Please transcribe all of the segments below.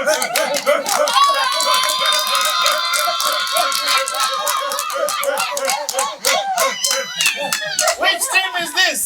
Which team is this?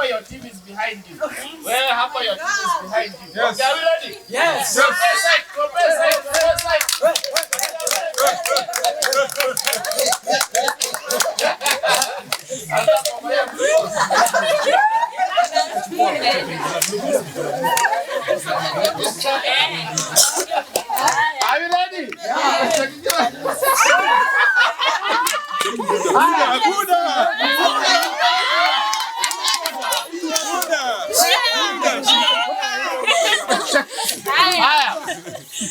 Your team is behind you. Where hapa your team is behind you. Yes. Okay, are we ready? Yes. Go side. Are you ready? Yeah.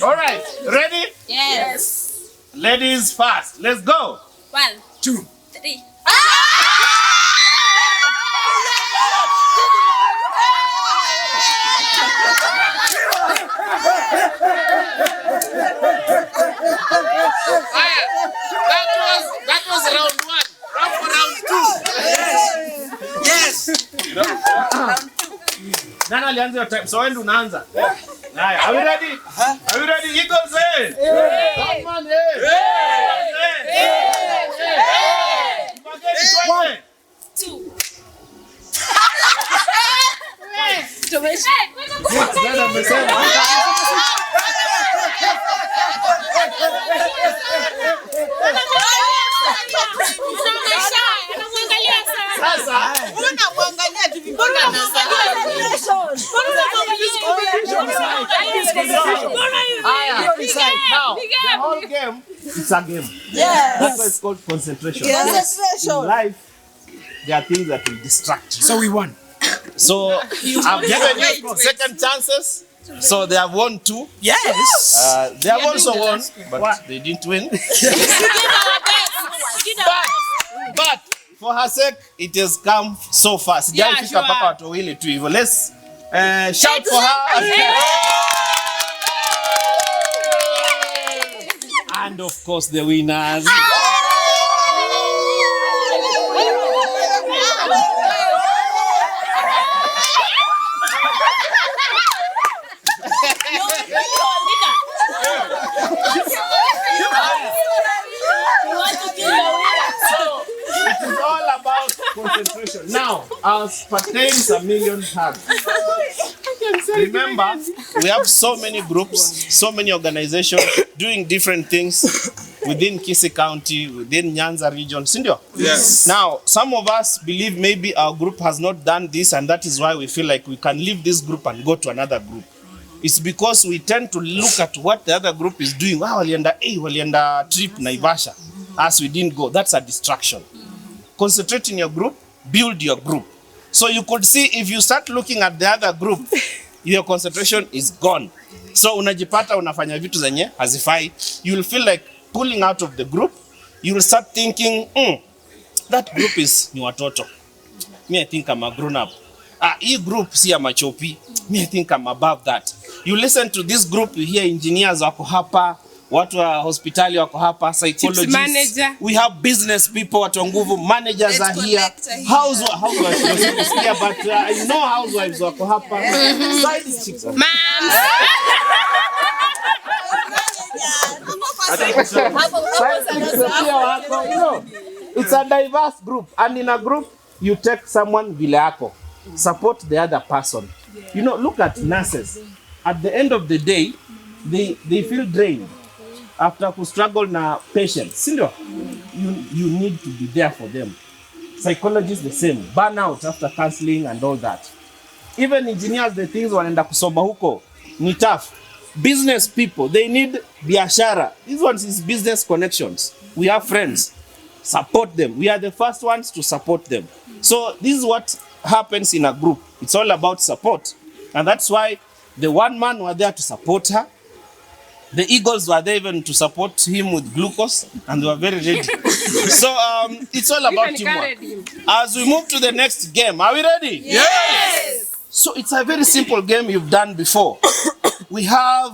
All right, ready? Yes. Ladies first. Let's go. 1, 2, 3. That was round 1. Yes. Nani alianza your time? So when unaanza? Haya, are we ready? Are we ready? Eagles in. Come on, One. 2. Now, the whole game is a game. Yes. That's why it's called concentration. Yes. In life, there are things that will distract you. So we won. So I've given you second chances. So they have won 2. Yes. They have also won, but they didn't win. But for her sake, it has come so fast. Yeah, sure. Let's shout for her. And of course, the winners. Concentration. Now, as pertains a million hugs. Remember, we have so many groups, so many organizations doing different things within Kisii County, within Nyanza region. Sindio? Yes. Now, some of us believe maybe our group has not done this, and that is why we feel like we can leave this group and go to another group. It's because we tend to look at what the other group is doing. Walienda trip Naivasha. As we didn't go. That's a distraction. Concentrate in your group, build your group. So you could see if you start looking at the other group, your concentration is gone. So unajipata unafanya vitu zenye hazifai. You will feel like pulling out of the group. You will start thinking, that group is ni watoto. Me, I think I'm a grown up. Hii group si ya machopi. Me, I think I'm above that. You listen to this group, you hear engineers wako hapa, watu wa hospitali wako hapa, psychologists. We have business people, watu wa nguvu, managers are here. Housewives, but I know housewives wako hapa. Side chicks. It's a diverse group, and in a group you take someone vile yako. Support the other person. You know, look at nurses. At the end of the day, they feel drained after who struggle na patients. You need to be there for them. Psychologists the same. Burnout after counseling and all that. Even engineers, the things wanaenda kusoma huko ni tough. Business people, they need biashara. These ones is business connections. We have friends. Support them. We are the first ones to support them. So this is what happens in a group. It's all about support. And that's why the one man were there to support her. The Eagles were there even to support him with glucose, and they were very ready. So it's all about teamwork. As we move to the next game, are we ready? Yes. So it's a very simple game you've done before. We have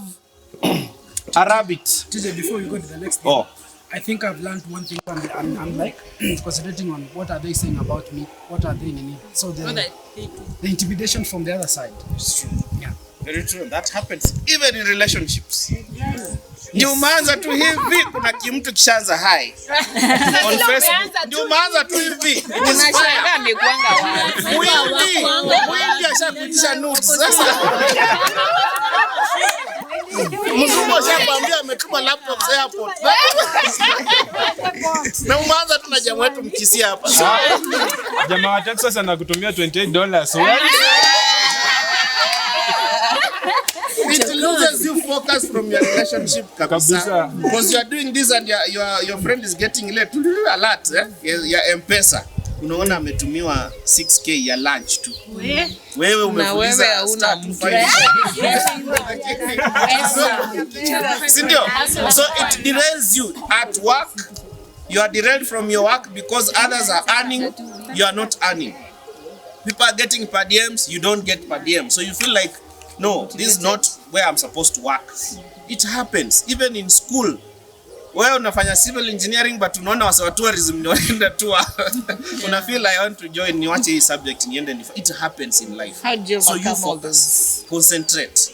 a rabbit. TJ, before we go to the next game, Oh. I think I've learned one thing. I'm like concentrating on what are they saying about me, what are they in need. So the intimidation from the other side. It's true. Yeah. Very true. That happens even in relationships. Ndio umeanza tu hivi kuna kimtu kishaanza hai. On Facebook. Ndio umeanza tu hivi. Unashangaa amekuanga wapi? Mwindi ashakuitisha nudes. Sasa mzungu ashakwambia ametuma laptop airport. Na umeanza tu na jamaa wetu mkisia hapa. Jamaa wa Texas anakutumia $28. It loses you focus from your relationship kabisa. Because you are doing this and your friend is getting late. Alert, ya M-Pesa. Unaona ametumiwa 6K ya lunch tu. Wewe umefuliza star 255. Sindio? So it derails you at work. You are derailed from your work because others are earning, you are not earning. People are getting per diems, you don't get per diem. So you feel like, no, this is not where I'm supposed to work. It happens even in school. Wewe unafanya civil engineering but unaona wasa tourism ndio wanaenda tour. Una feel I want to join niwache hii subject niende. It happens in life. So you focus, concentrate.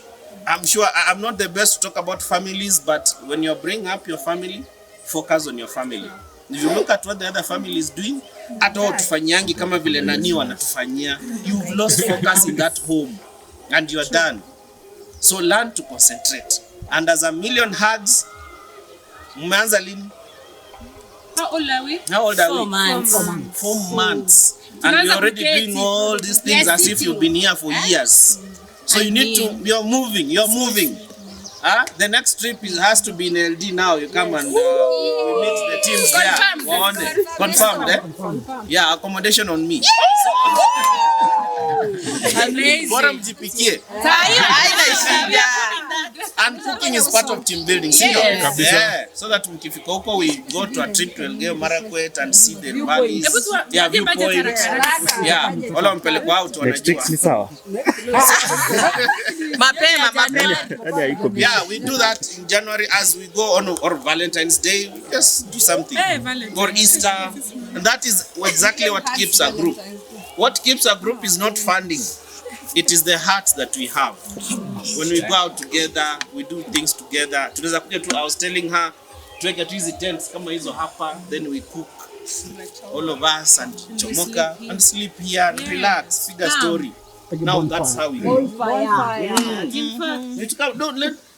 I'm sure I'm not the best to talk about families, but when you bring up your family, focus on your family. If you look at what the other family is doing, hata wao tufanyangi kama vile nani wanatufanyia, you've lost focus in that home and you are done. So learn to concentrate. And as a million hugs, umeanza lini? How old are we? How old are 4 we? months. 4 months. And you're already doing all these things as if you've been here for years. So you need to, you're moving. The next trip has to be in LD now. You come and we meet the teams there. Confirmed, eh? Yeah, accommodation on me. Amazing. Bora mjipikie. And cooking is part of team building. Yes. Yeah. So that mkifika huko we go to a trip to Elgeyo Marakwet and see the valleys. Yeah, viewpoints. Yeah, wala mpelekwa out wanajua. Ni sawa. Mapema. Yeah, we do that in January as we go on, or Valentine's Day, we just do something. Or Easter. And that is exactly what keeps a group. What keeps a group is not funding. It is the heart that we have. When we go out together, we do things together. Tunaweza kuja tu, I was telling her, tuweke tu hizi tents kama hizo hapa, then we cook, all of us, and chomoka, and sleep here, and relax, figure story. Now that's how we go.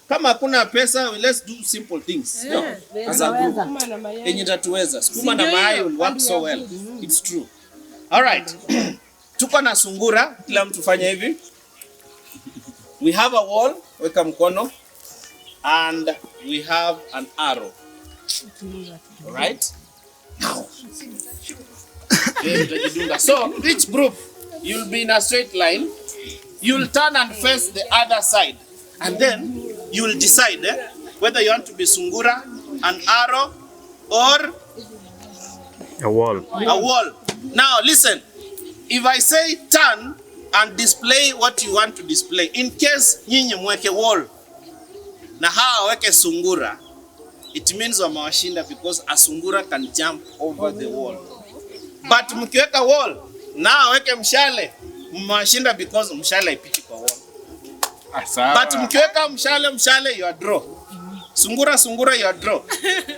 Kama hakuna pesa, let's do simple things. As a group. Yenye tatuweza. Sukuma na mayai will work so well. It's true. All right. Tuko na sungura, kila mtu fanya hivi. We have a wall, weka mkono, and we have an arrow. All right? Now. So, each group, you'll be in a straight line. You'll turn and face the other side. And then, you'll decide whether you want to be sungura, an arrow, or A wall. a wall. Now, listen. If I say turn and display what you want to display, in case nyinyi mweke wall na hawa weke sungura, it means wamewashinda because a sungura can jump over the wall. But mkiweka wall na weke mshale, mmewashinda because mshale haipiti kwa wall. But mkiweka mshale, you are draw. Sungura, you are draw.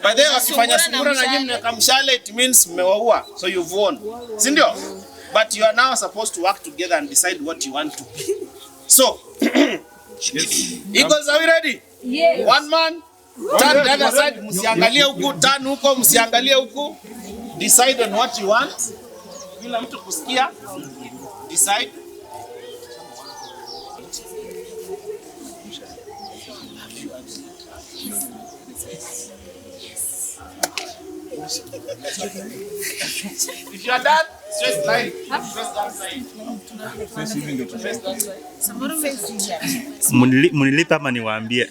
By the way, wakifanya sungura na nyinyi mweka mshale, it means mmewaua, so you've won. Si ndio? But you are now supposed to work together and decide what you want to be. So, Eagles, are we ready? Yes. One man, turn the other side, msiangalie huku, turn huko, msiangalie huku. Decide on what you want. Bila mtu kusikia. Decide. If you are done, Straight line. Straight that side. Munilipa ama niwaambie?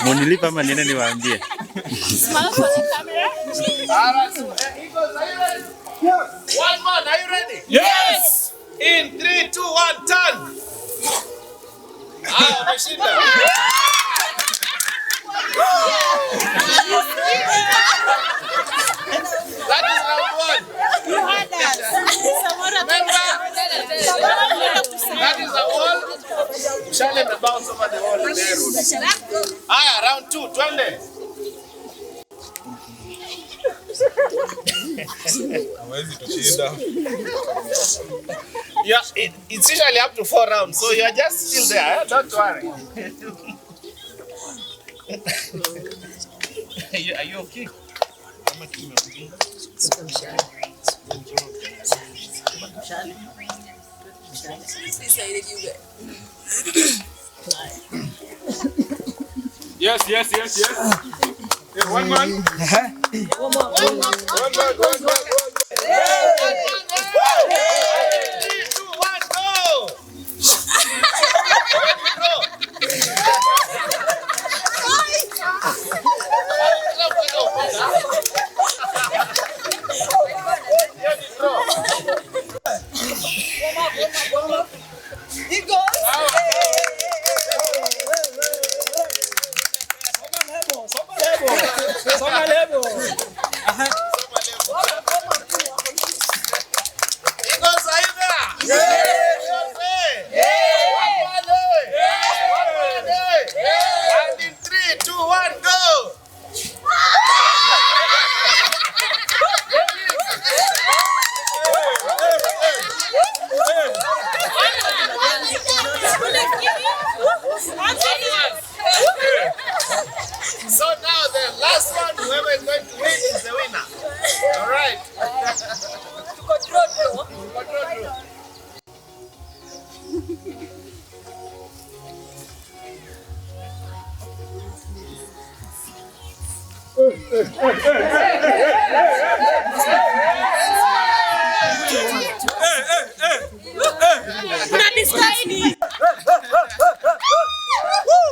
Munilipa ama niende niwaambie? Smile for the camera. Alright, Eagles, are you ready? Yes. One man, are you ready? Yes. In 3, 2, 1, turn. Wameshinda. That is round 1. You had us. Remember? That is a wall. Ushale me bounce over the wall in there. Round 2, twende. Hawezi tushinda. Yeah, it's usually up to 4 rounds, so you are just still there. Don't worry. Are you okay? Yes. Hey, one man. One man. 3, 2, 1, go! Let me go. So now the last one, whoever is going to win is the winner. All right.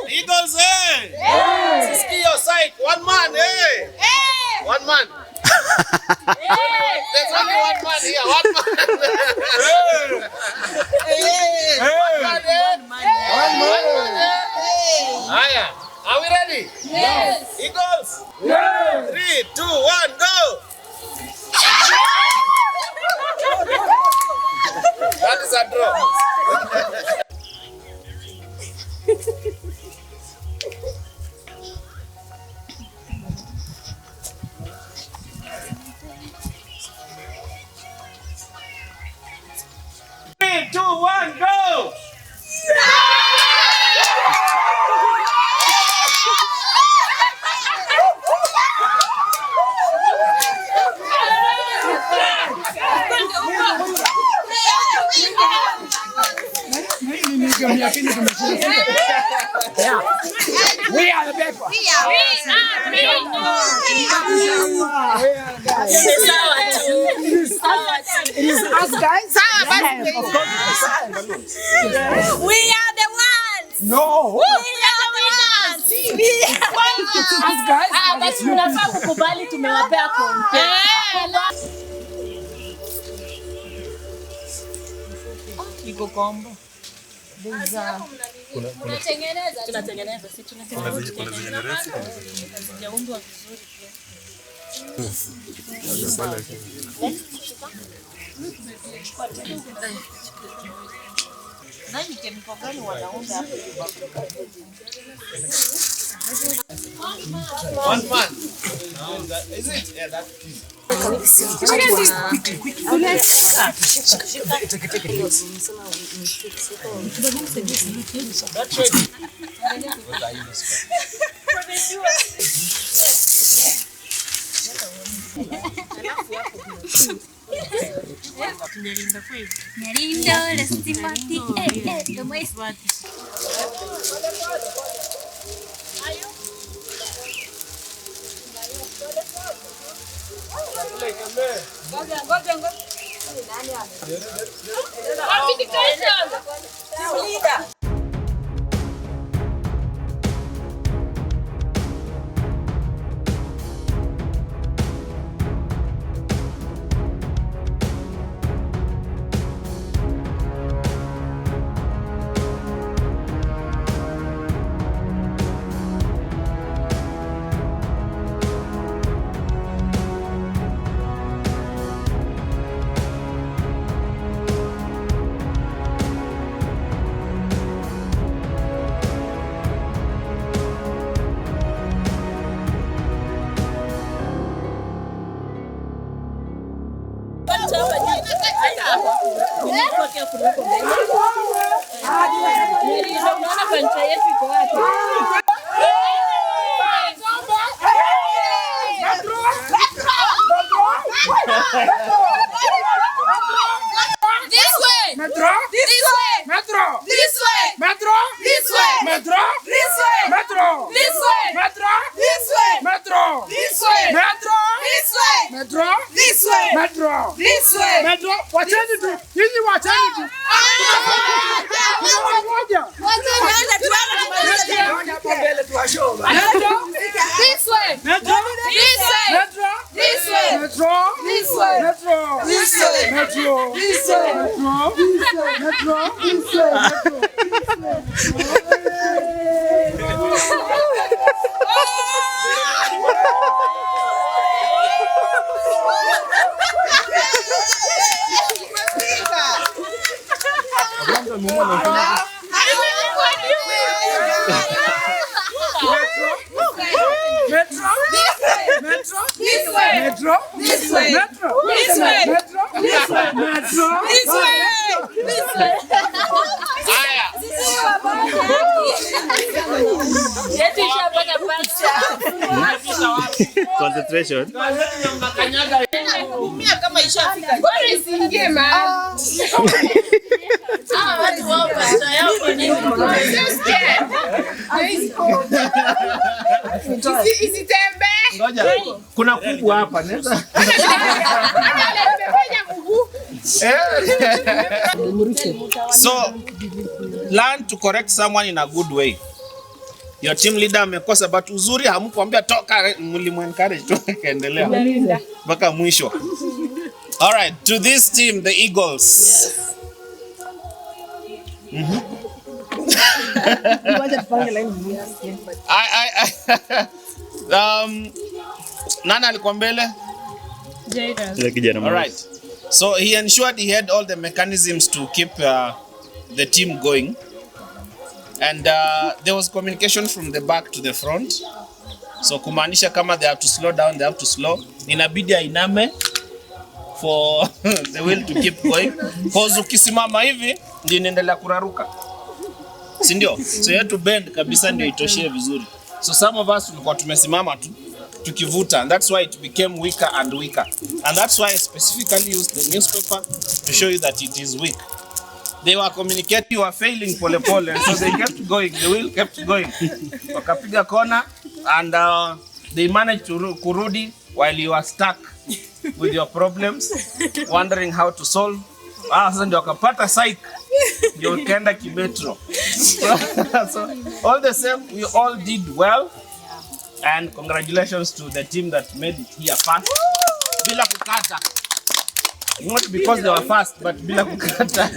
Eagles, hey! Ski your side. One man, hey! One man. There's only one man here. One man. Aya, are we ready? Yes. Eagles? Yes. 3, 2, 1, go! That is a draw. Three, 2, 1, go! We are the best. It is us guys. We are the ones. No. We are the winners. It's us guys. Basi tunafaa kukubali tumewapea kompe. Iko kombo. Tunatengeneza, si tunatengeneza. Sijaundwa vizuri pia. Nani kemiko gani wanaunda hapo? One man. Is it? Yeah, that's key. Unaona pancha yetu iko wapi? This way. Metro. This way. Metro. This way. Metro. This way. Metro. This way. Metro. This way. Metro. This way. Metro. This way. Metro. This way. Metro. This way. Metro. This way. Metro. Wacheni tu. Nyinyi wacheni tu. This way. Metro. This way. Metro. This way. Metro. This way. Metro. This way. Metro. This way. Metro. Concentration. Ngoja. Kuna kuku hapa naweza. So learn to correct someone in a good way. Your team leader amekosa but uzuri hamkuambia toka, mlimuencourage tu kaendelea mpaka mwisho. All right, to this team, the Eagles. Nana alikuwa mbele? All right. So he ensured he had all the mechanisms to keep the team going. And there was communication from the back to the front. So kumaanisha kama they have to slow down, they have to slow. Inabidi ainame for the wheel to keep going. Cause ukisimama hivi ndio inaendelea kuraruka. Si ndio? So you have to bend kabisa ndio itoshie vizuri. So some of us tulikuwa tumesimama tu tukivuta, and that's why it became weaker and weaker. And that's why I specifically used the newspaper to show you that it is weak. They were communicating, you were failing pole pole, and so they kept going, the wheel kept going. Wakapiga kona, and they managed to kurudi while you were stuck with your problems, wondering how to solve. Sasa ndio wakapata psych, ndio ukaenda kimetro. So all the same, we all did well, and congratulations to the team that made it here first. Bila kukata. Not because they were fast, but bila kukata.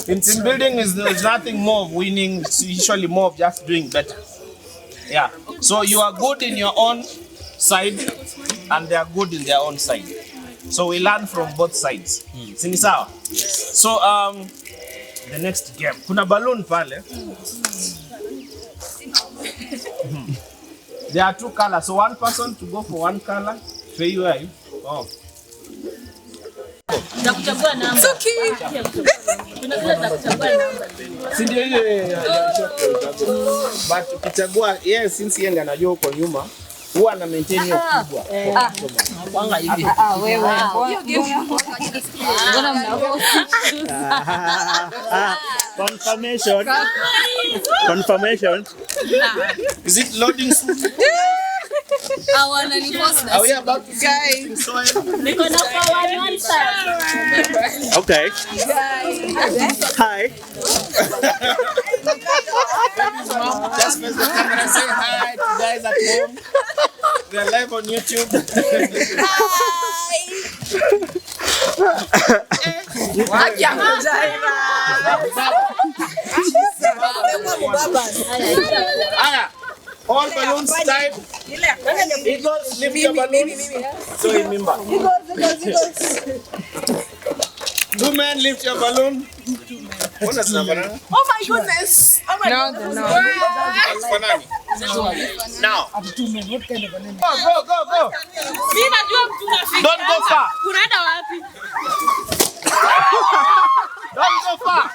In team building is nothing more of winning, it's usually more of just doing better. Yeah. So you are good in your own side, and they are good in their own side. So we learn from both sides. Sini sawa? So the next game. Kuna balloon pale. There are two colors. So one person to go for one color. Oh. Kuchagua namba. Kuchagua namba. Si ndio hiyo. But ukichagua since yeye anajua uko nyuma, huwa ana maintain hiyo kubwa. Kwanga hivi. Wewe. Mbona Confirmation. Is it loading soon? Are we about to Guys. Niko na power one side. Okay. Hi. just face the camera, say hi to guys at home. We are live on YouTube. Aya, all balloons tied. Eagles, lift your balloons. So remember. Two men, lift your balloon. What is that? Oh my goodness. Oh my goodness. Now. Up to 2 men. What kind of a name? Go. Don't go far. Don't go far.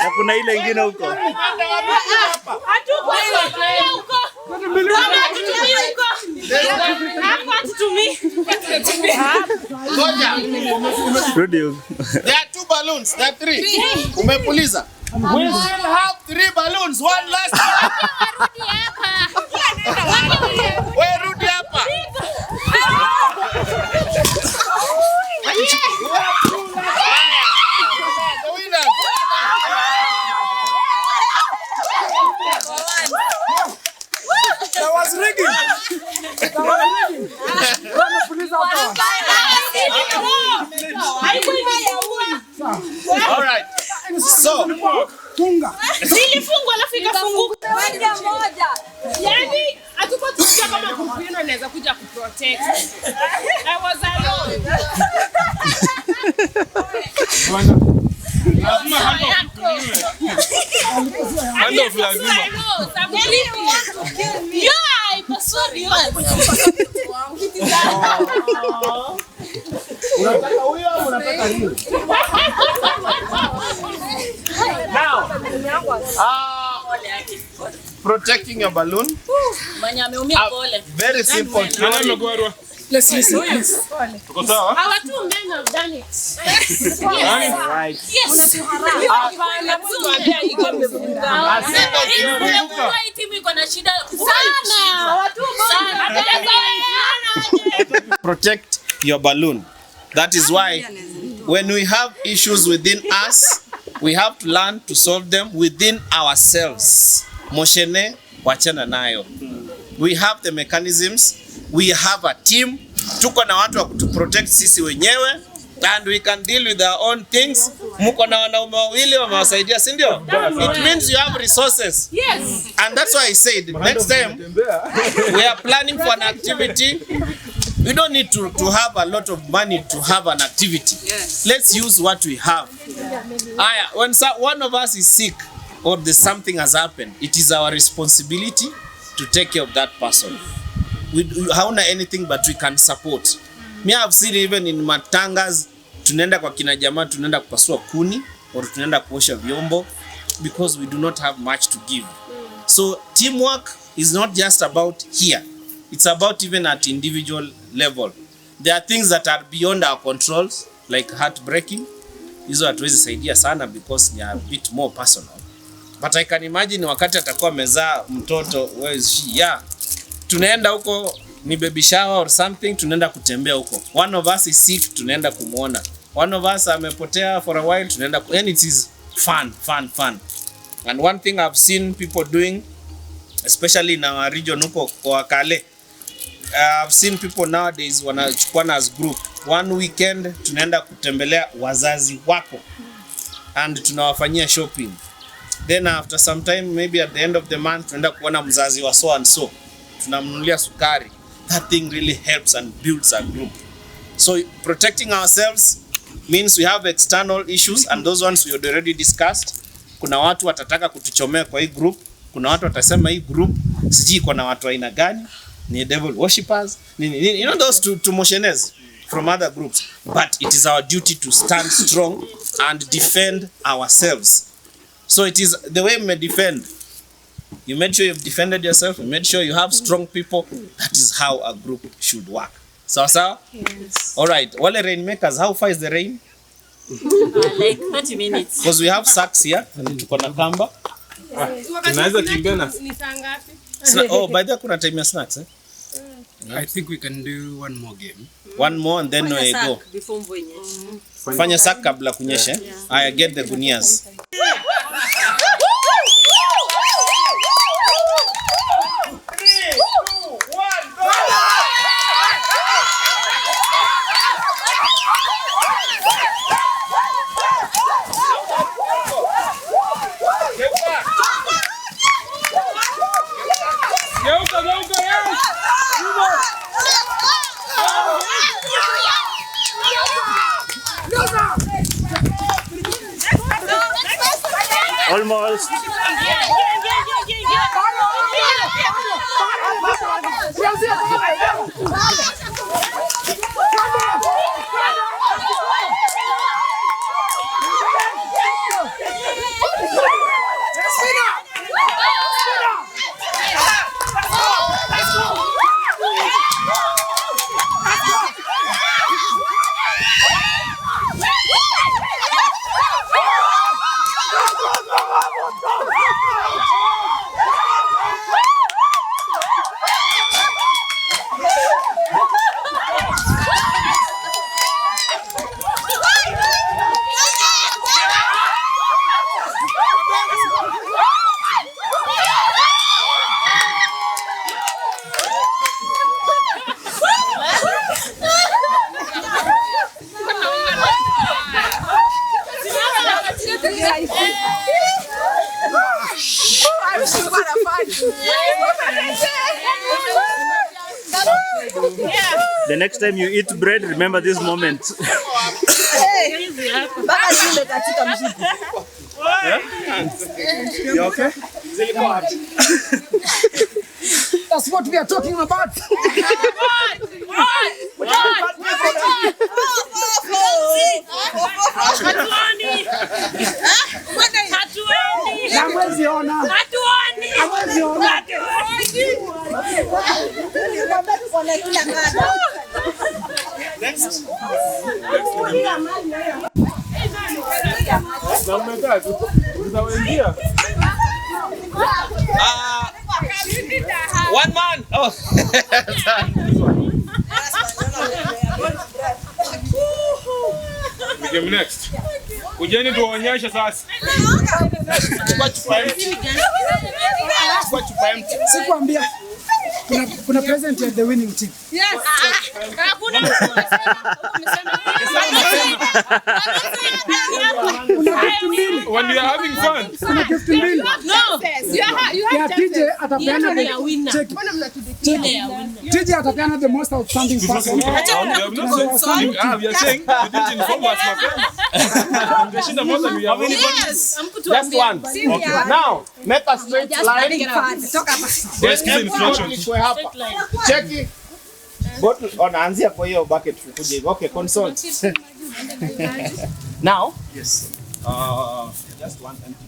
Na kuna ile ingine huko. There are 2 balloons. There are 3. Umepuliza. We still have 3 balloons. One last one. Wewe rudi hapa. That was rigging. All right. So, Nilifungwa alafu ikafunguka. Moja. Yaani hatuko tusikia kama kumpino inaweza kuja kuprotect. I was alone. now, protecting your balloon. Very simple. Let's listen, please. Our 2 men have done it. Right. Yes. Protect your balloon. That is why when we have issues within us, we have to learn to solve them within ourselves. Moshene wachana nayo. We have the mechanisms. We have a team. Tuko na watu wa kutuprotect sisi wenyewe and we can deal with our own things. Muko na wanaume wawili wamewasaidia, si ndio? It means you have resources. Yes. And that's why I said next time we are planning for an activity. We don't need to have a lot of money to have an activity. Yes. Let's use what we have. When one of us is sick or something has happened, it is our responsibility to take care of that person. We hauna anything but we can support. Me have seen even in matangas, tunaenda kwa kina jamaa, tunaenda kupasua kuni or tunaenda kuosha vyombo because we do not have much to give. So teamwork is not just about here. It's about even at individual level. There are things that are beyond our controls, like heartbreaking. Hizo hatuwezi saidia sana because they are a bit more personal. But I can imagine wakati atakuwa amezaa mtoto, where is she? Yeah. Tunaenda huko ni baby shower or something, tunaenda kutembea huko. One of us is sick, tunaenda kumuona. One of us amepotea for a while, tunaenda and it is fun. And one thing I've seen people doing, especially in our region huko kwa Kale, I've seen people nowadays wanachukuana as group. One weekend tunaenda kutembelea wazazi wako and tunawafanyia shopping. Then after some time, maybe at the end of the month, tunaenda kuona mzazi wa so and so, tunamnunulia sukari. That thing really helps and builds a group. So protecting ourselves means we have external issues, and those ones we had already discussed. Kuna watu watataka kutuchomea kwa hii group. Kuna watu watasema hii group sijui iko na watu aina gani, ni devil worshippers, you know, those to motioners from other groups. But it is our duty to stand strong and defend ourselves. So it is the way we defend. You made sure you've defended yourself. You made sure you have strong people. That is how a group should work. So? Yes. All right. Wale rainmakers, how far is the rain? Like 30 minutes. Because we have sacks here. And tuko na kamba. Tunaweza kimbia na. Ni saa ngapi? Oh, by the way, kuna time ya snacks, eh? I think we can do one more game. One more and then we go. Before mvua inyeshe. Fanya sack kabla kunyeshe. I get the gunias. Almost. The next time you eat bread, remember this moment. You okay? That's what we are talking about. Next. One man. Oh. Game next. Kujeni tuonyeshe sasa. Sikuambia kuna present at the winning team. Yes. When we are having fun. Kuna gift mbili. No. Ya TJ atapeana TJ atapeana the most outstanding person. We are saying you didn't inform us, my friend. Just one. Okay. Now, make a straight line. Yes, give instructions. Check it. Bottle anaanzia kwa hiyo bucket tukuje hivi. Okay, consult. Now, yes. Just one empty.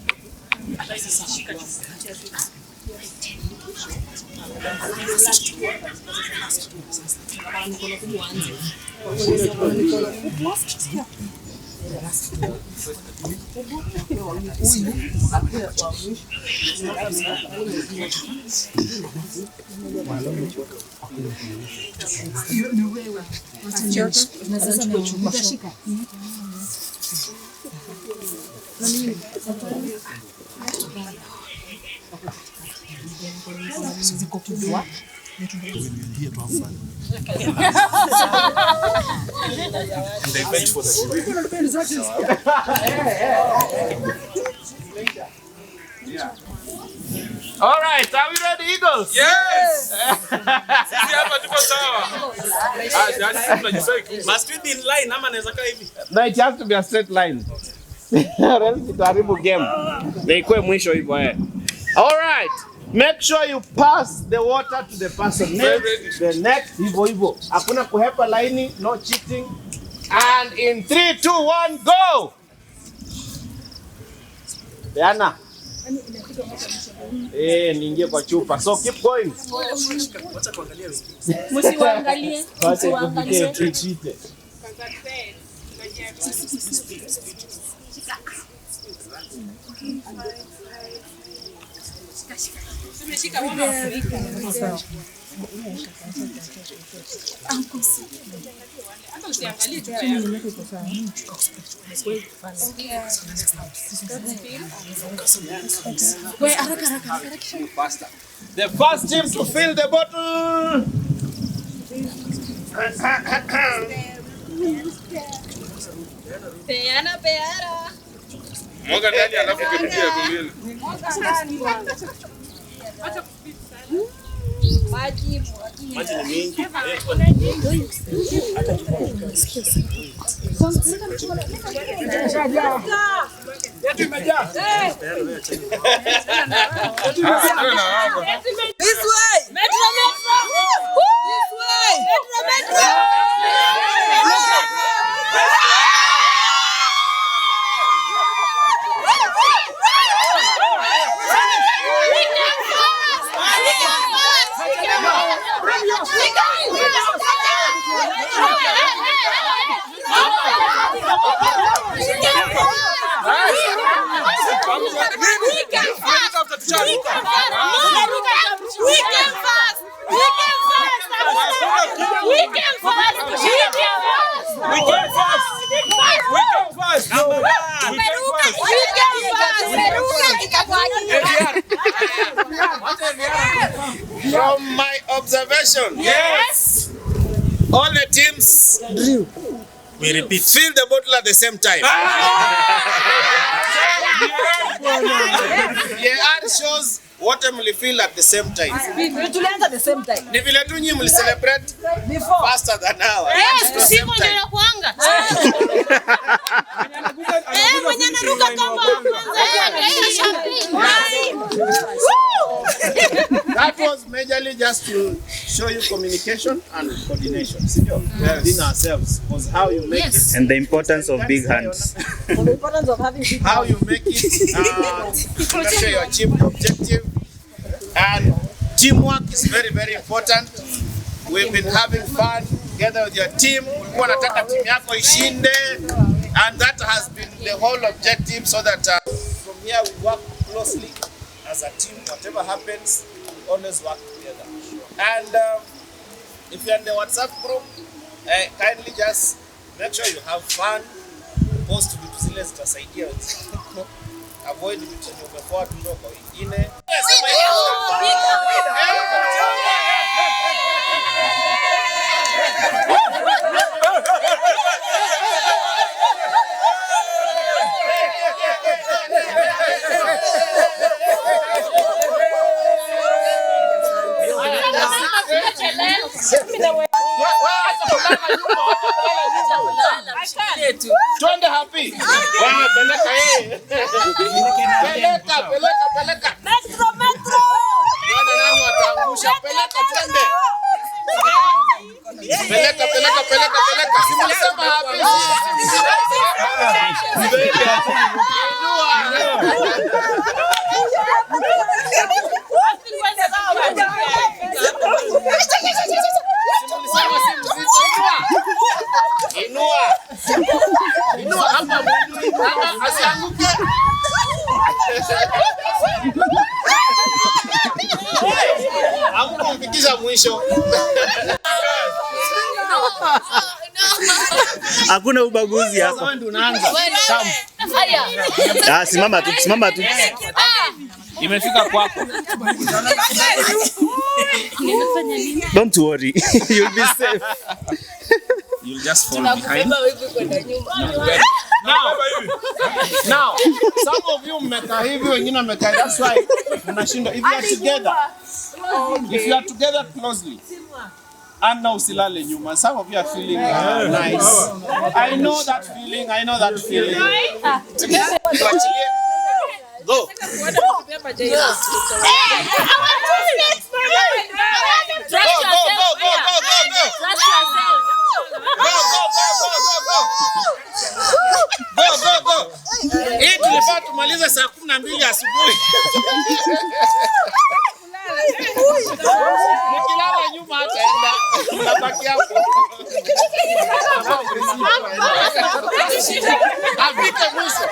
All right, are we ready, Eagles? Yes. Sisi hapa tuko sawa. Must we be in line ama naweza kaa hivi? No, it has to be a straight line. Tutaharibu game. Ikue mwisho hivyo eh. All right. Make sure you pass the water to the person next. The next hivyo. Hakuna kuhepa line, no cheating. And in 3, 2, 1, go. Diana. Niingie kwa chupa. So keep going. Msiwaangalie. The first team to fill the bottle. Peana. Mwaga ndani alafu kupitia kumbili. Maji ni mingi. Yetu imejaa. This way. Metro. This way. Metro. From my observation, Yes. all the teams We repeat. fill the bottle at the same time. The ad shows what mlifill at the same time. Tulianza the same time. Ni vile tu nyinyi mlicelebrate Before. faster than ours. Yes, At the same kusiko time. ndio kuanga. Mwenye anaruka kama kwanza yeye champagne. That was majorly just to show you communication and coordination. Within ourselves was how you make it. And the importance of big hands. The importance of having big How you make it. Make sure you achieve the objective. And teamwork is very, very important. We've been having fun together with your team. Ulikuwa nataka timu yako ishinde, and that has been the whole objective, so that from here we work closely as a team. Whatever happens, we always work together. And if you're in the WhatsApp group, kindly just make sure you have fun. Post vitu zile zitasaidia wenzako. Avoid vitu zenye umefuata kutoka kwa wengine. Twende happy. Wewe peleka yeye. Peleka. Metro. Yana nani wataangusha? Peleka twende. Peleka. Simulisema happy. Inua hapa asianguke. Hamkumfikisha mwisho. Hakuna ubaguzi hapa. Sasa ndio unaanza. Simama tu. Imefika kwako. Don't worry. You'll be safe. you'll just fall behind. Now, some of you mmeka hivi, wengine mmeka. That's why mnashinda. If you are together closely, and now usilale nyuma. Some of you are feeling nice. I know that feeling. Go. Go. Hii tulifaa tumalize saa 12 asubuhi. Mkilala nyuma hataenda. Mnabaki hapo. Apite mwisho.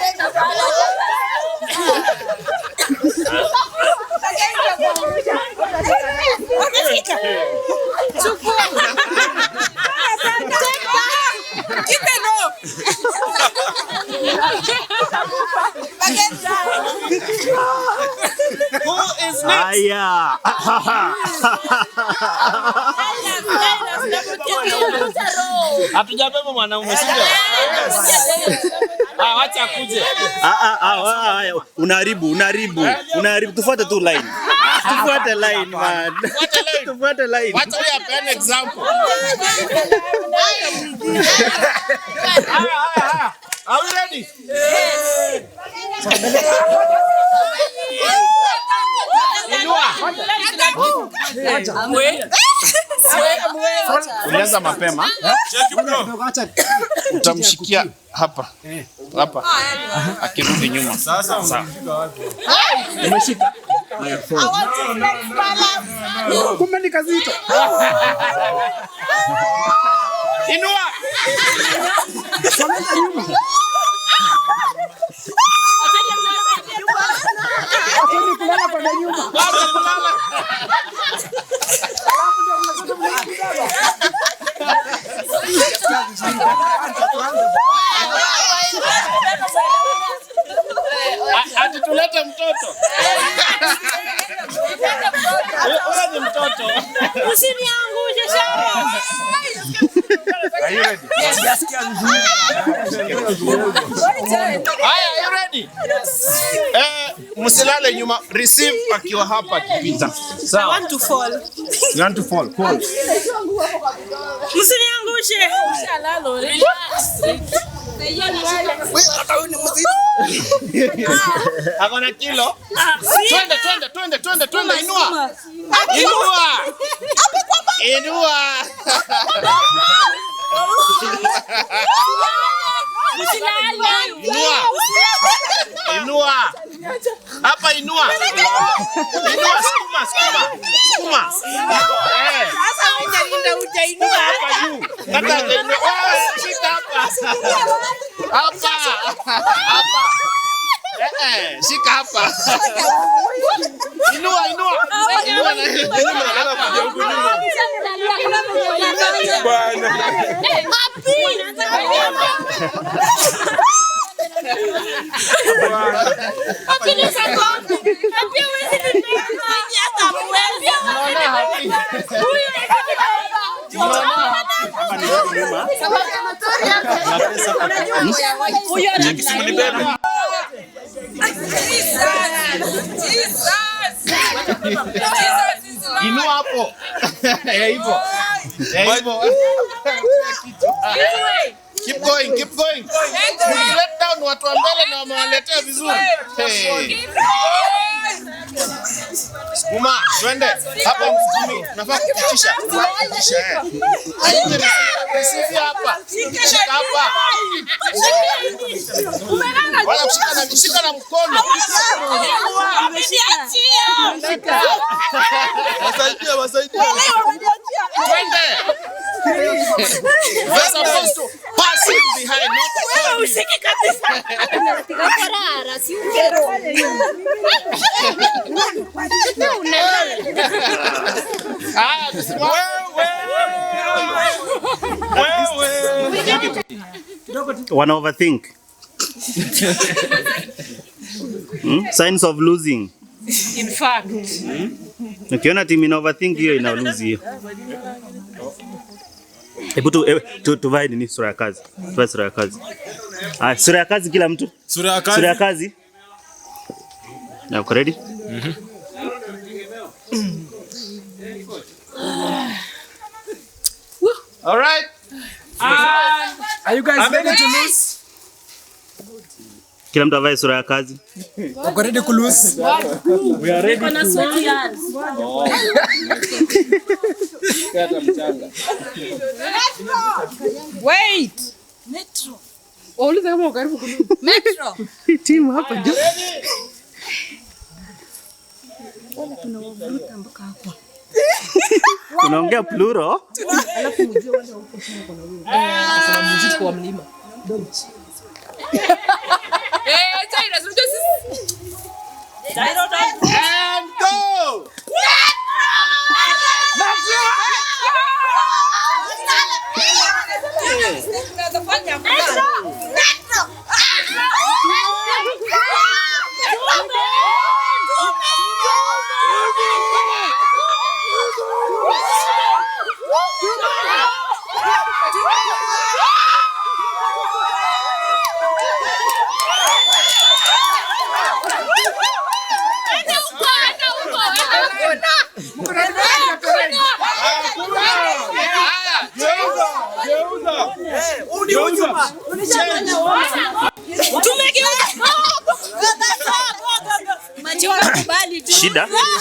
Who is next? Aya. Hatujabeba mwanaume sio? Acha kuje. Unaharibu. Tufuate tu line. Tufuate line man. Tufuate line. Wacha huyu apende example. Are we ready? Ulianza mapema. Utamshikia hapa. Akirudi nyuma. Sasa. Umeshika. Kumbe ni kazito. Inua. Someka nyuma. Ateni kulala kwa nyuma. Ati tulete mtoto. Wewe ni mtoto. Usiniangushe Sharon. Are you ready? Yes. Are you ready? Msilale nyuma. Receive akiwa hapa akipita. Sawa. I want to fall. You want to fall? Cool. Msiniangushe. Akona kilo. Twende. Inua. Inua. Hapa inua. Sukuma. Sasa wewe ndio utainua hapa juu. Hata inua. Shika hapa. Shika hapa. Inua. Inua hapo. Hivyo. Keep going. Let down watu wa mbele na wamewaletea vizuri. Sukuma, twende. Hapa msukumi. Unafaa kupitisha. Receive hapa. Shika hapa. Wala kushika na mkono. Wasaidia. Twende. We're supposed to pass him behind, not wewe usiki kabisa. Wana overthink. Signs of losing. In fact. Ukiona timu ina overthink hiyo ina lose hiyo. Hebu tuvae nini sura ya kazi? Tuvae sura ya kazi. Ah, sura ya kazi kila mtu. Sura ya kazi. Sura ya kazi. Now, ready? All right. Are you guys ready to lose? Kila mtu avae sura ya kazi. Uko ready to lose? We are ready to Wait. Metro. Uliza kama uko karibu kulu. Metro. Timu hapa juu. Unaongea plural? Alafu mjue wale huko chini kuna wewe. Sasa mjue kwa mlima. China, unajua sisi. And go.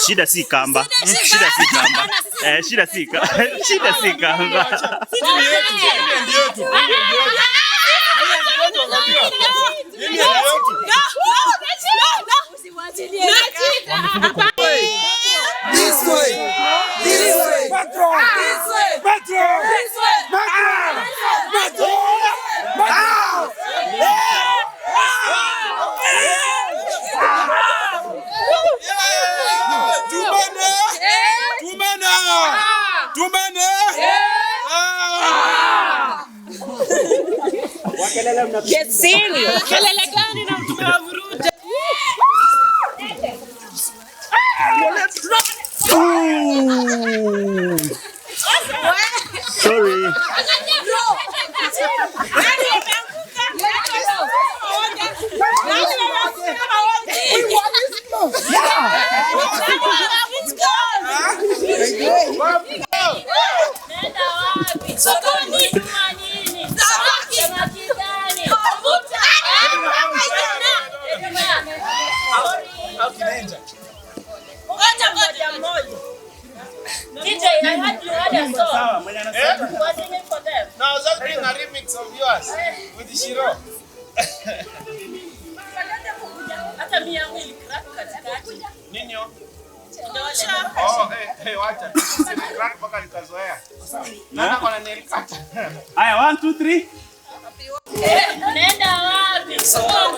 Shida si kamba. Shida si kamba. Shida si kamba. Shida si kamba. This way. This way. Metro. This way. Metro. This way. Metro. Get serious. Kelele gani na tumewavuruta? Sorry. DJ, I had you had a song. Was it for them? No, I was just doing a remix of yours with Shiro. Hata mimi yangu ilicrack katikati. Nini? Oh, hey, wacha. Crack mpaka nikazoea. Naona kuna nilikata. Haya, 1 2 3. Nenda wapi?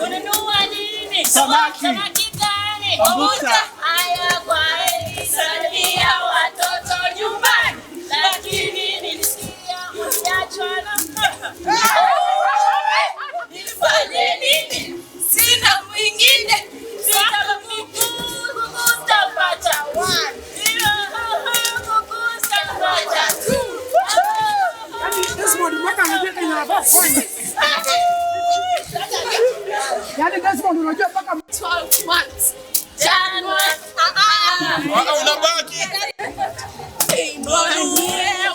Unanunua nini? Samaki. Samaki gani? Mabuta. Haya kwa salimia watoto nyumbani. Lakini nilisikia mliachwa na nifanye nini? Sina mwingine. Sina kukusta pata one. Kukusta pata two. This one mpaka anajua kwenye nafasi fanya. Yaani this one unajua mpaka 12 months. January. Unabaki.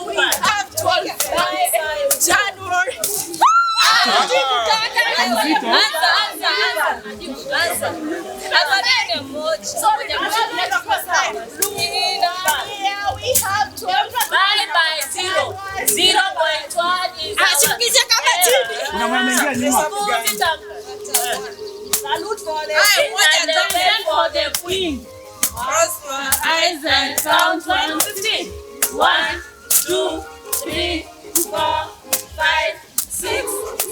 We have 12 January. Salute for the queen. Eyes and count 1 to 10. 1, 2, 3, 4, 5, 6,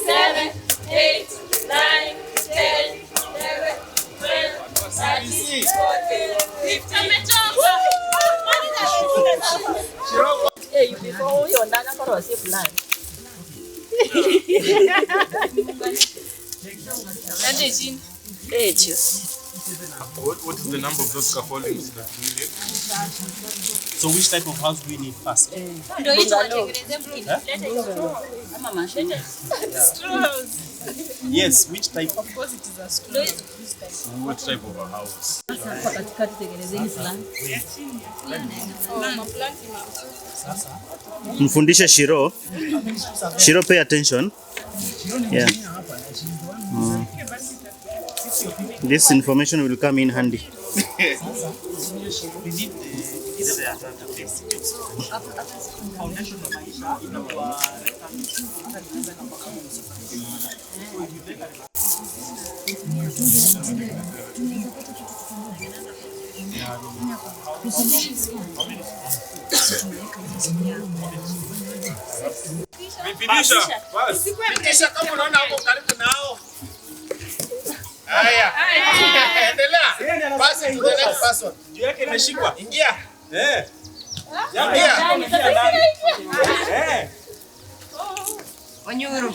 7, 8, 9, 10, 11, 12, 13, 14, 15. Hey, before you're done, I'm going to say blind. Hey, What is the number of those scaffoldings that we need? So which type of house do we need first? Yes, which type? Of course it is a straw. What type of a house? Mfundisha Shiro. Shiro, pay attention. Yeah. This information will come in handy. Pitisha kama unaona hapo karibu nao. Haya. Endelea. Basi to the next person. Juu yake imeshikwa. Ingia. Eh. Ingia. Eh. Wanyuru.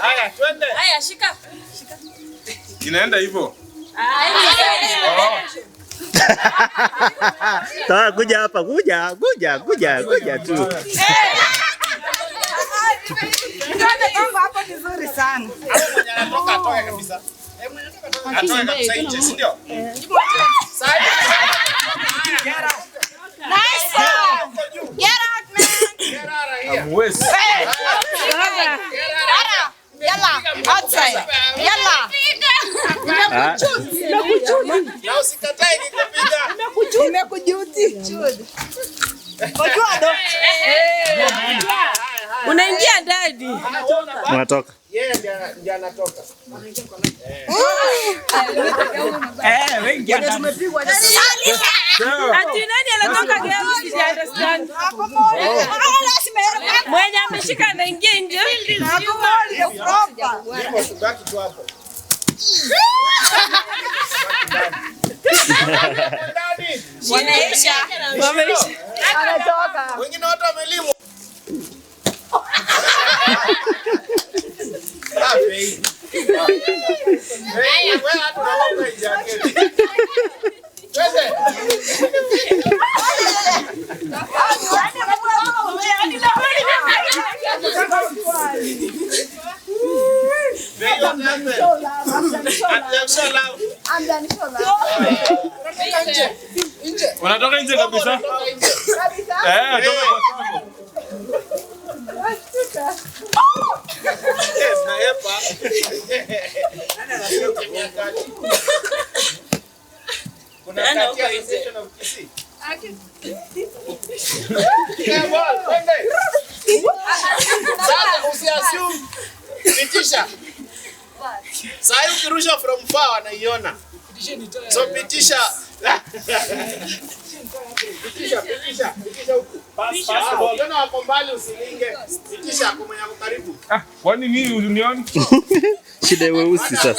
Haya, twende. Haya, shika. Inaenda hivyo. Sawa, kuja hapa, kuja tu. Ndio kama hapo vizuri sana. Hapo mwenye anatoka atoe kabisa. Atoe kabisa nje, si ndio? Sasa. Nice. Get out, man. Get out of here. Hamwezi. Yalla, outside. Yalla. Na usikatae nikupiga. Nimekujuti. Ojuado. Unaingia ndani. Unatoka. Yeye ndiye anatoka. Ati nani anatoka girls? I understand. Mwenye ameshika anaingia nje. Nipo subaki tu hapo. Wanaisha. Anatoka. Wengine watu wamelimwa. Unatoka nje kabisa? Eh, toka kwa sababu. Pitisha. Sasa ukirusha from far wanaiona. So pitisha. Pitisha huku. Ukiona wako mbali usilinge. Pitisha kwa mwenye ako karibu. Kwani nini unioni? Shida weusi sasa.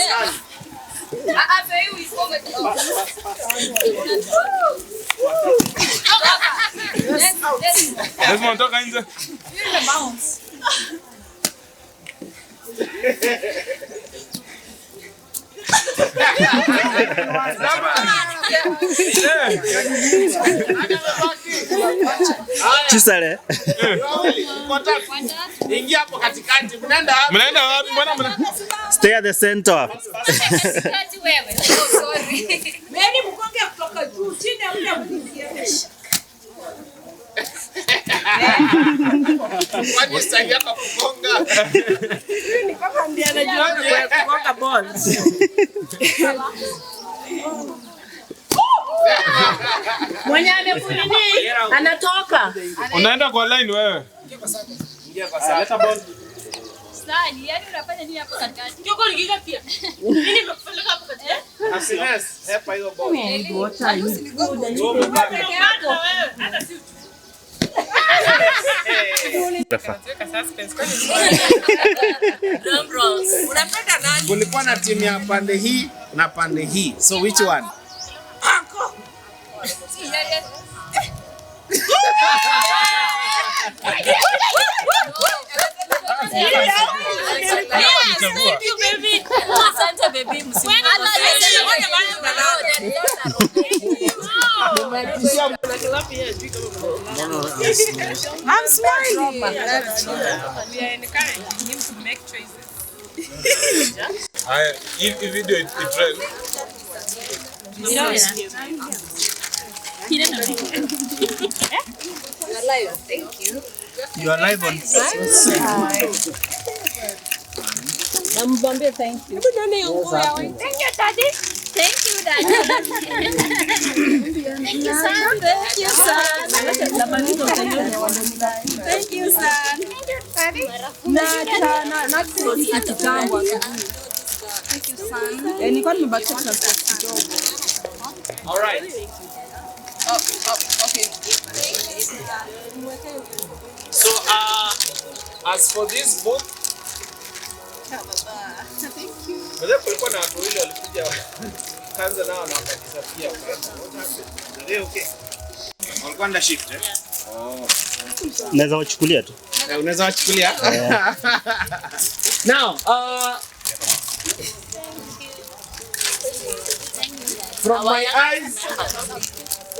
Lazima unatoka nje. Chisale. Ingia hapo katikati. Mnaenda hapo. Mnaenda wapi? Mbona Stay at the center. Katikati wewe. Oh, sorry. Mimi mkonge kutoka juu chini au Kwani style yako kugonga? ni kama ndiye anajua kugonga balls. Mwenye amefunini anatoka. unaenda kwa line wewe? Ingia kwa sasa. Leta ball. Sani, yani unafanya nini hapo katikati? Kiko ligiga pia. Mimi nimekupeleka hapo katikati. Happiness, hepa hiyo ball. Hata si Kulikuwa na timu ya pande hii na pande hii. So which one? I'm smiling. Hii video itrend. You are live on Namwambia thank you. Thank you, Daddy. Thank you, Daddy. Thank you, son. Thank you, son. Thank you, son. Thank you, All right. Okay. So as for this book, Bado kulikuwa na watu wale walikuja kanza nao na wakadisappear. Are they okay? Walikuwa nda shift eh? Oh. Naweza wachukulia tu. Unaweza wachukulia? Now, from my eyes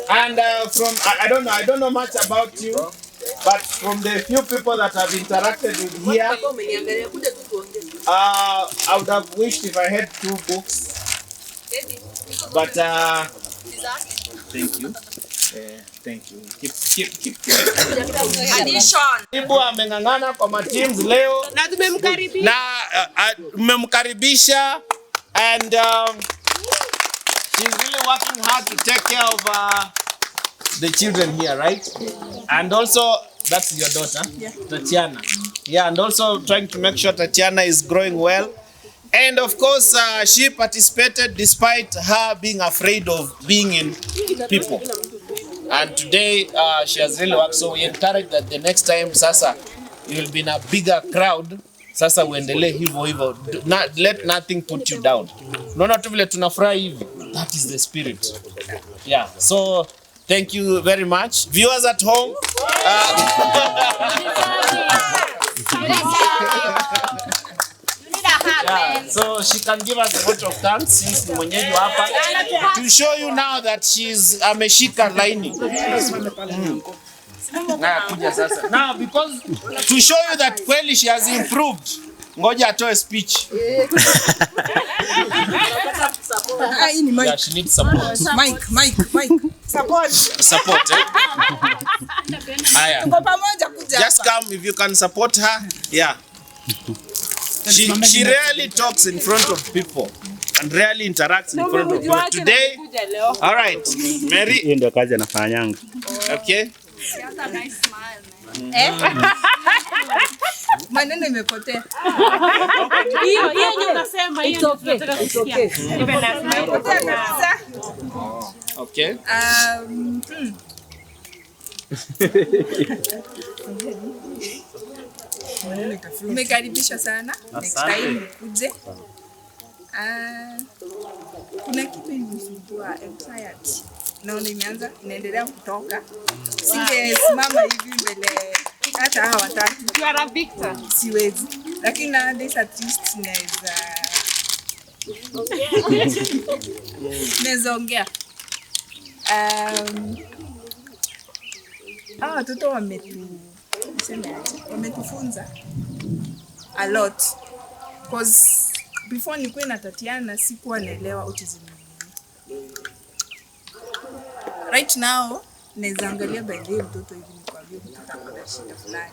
and from I don't know much about you, but from the few people that have interacted with here, I would have wished if I had 2 books, but thank you. Thank you. Keep. Addition. Ibu ameng'ang'ana kwa mateams leo Na tumemkaribisha. na mmemkaribisha and she's really working hard to take care of the children here, right? And also that's your daughter, Tatiana. Yeah, and also trying to make sure Tatiana is growing well. And of course, she participated despite her being afraid of being in people. And today, she has really worked. So we encourage that the next time, sasa, you will be in a bigger crowd. Sasa uendelee hivyo hivyo. Let nothing put you down. Unaona tu vile tunafurahi hivi. That is the spirit. Yeah. So thank you very much. Viewers at home. Yeah, so she can give us a vote of thanks since ni mwenyeji hapa to show you now that she's ameshika laini. Kuja sasa. Now because to show you that kweli she has improved. Ngoja atoe speech. Yeah, she needs support. Mike. Support. Haya. Tuko pamoja kuja. Just come if you can support her. Yeah. She rarely talks in front of people and rarely interacts in front of people. Today, all right, Mary. Hiyo ndio kazi anafanyanga. Okay. She has a nice smile. Maneno imepotea. Hiyo ndio nasema hiyo. It's okay. Imepotea kabisa. Okay. Umekaribishwa sana. Next time ukuje. Kuna kitu imenisumbua, I'm tired. Naona imeanza inaendelea kutoka. Singesimama hivi mbele hata hawa watatu. You are a victor. Siwezi. Lakini nowadays at least naweza ongea. Watoto wametufunza a lot because before nikuwe na Tatiana sikuwa naelewa autism. Right now naweza angalia by the mtoto hivi nikwambia mtoto ana shida fulani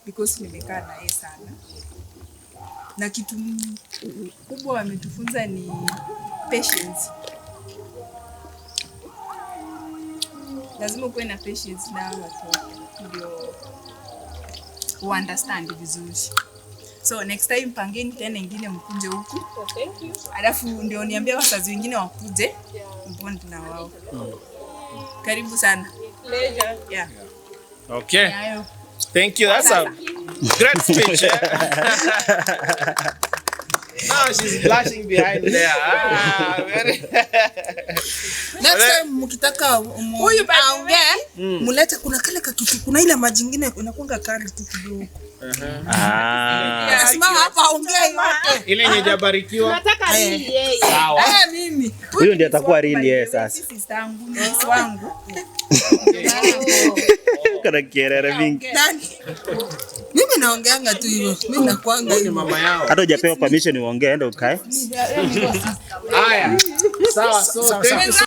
because nimekaa na yeye sana, na kitu kubwa wametufunza ni patience. Lazima kuwe na patience na watoto ndio understand vizuri. So next time pangeni tena ingine mkuje huku. Thank you. Alafu ndio niambie wazazi wengine wakuje. Mbona na wao. Karibu sana. Pleasure. Yeah. Okay. Yayo. Thank you. That's a great speech. Now she's blushing behind there. Very. Next time mkitaka aongee, mulete kuna kale kakitu, kuna ile maji nyingine inakuanga kali tu kidogo. Nasema hapa aongee yote. Ile yenye jabarikiwa. Nataka nini yeye? Sawa. Mimi. Huyo ndiye atakuwa real yeye sasa. Sister yangu, nisi wangu. Kana kierere mingi. Mimi naongeanga tu hivyo. Mimi nakuanga Ni mama yao. Hata hujapewa permission uongee, enda ukae. Haya. Sawa, so thank you so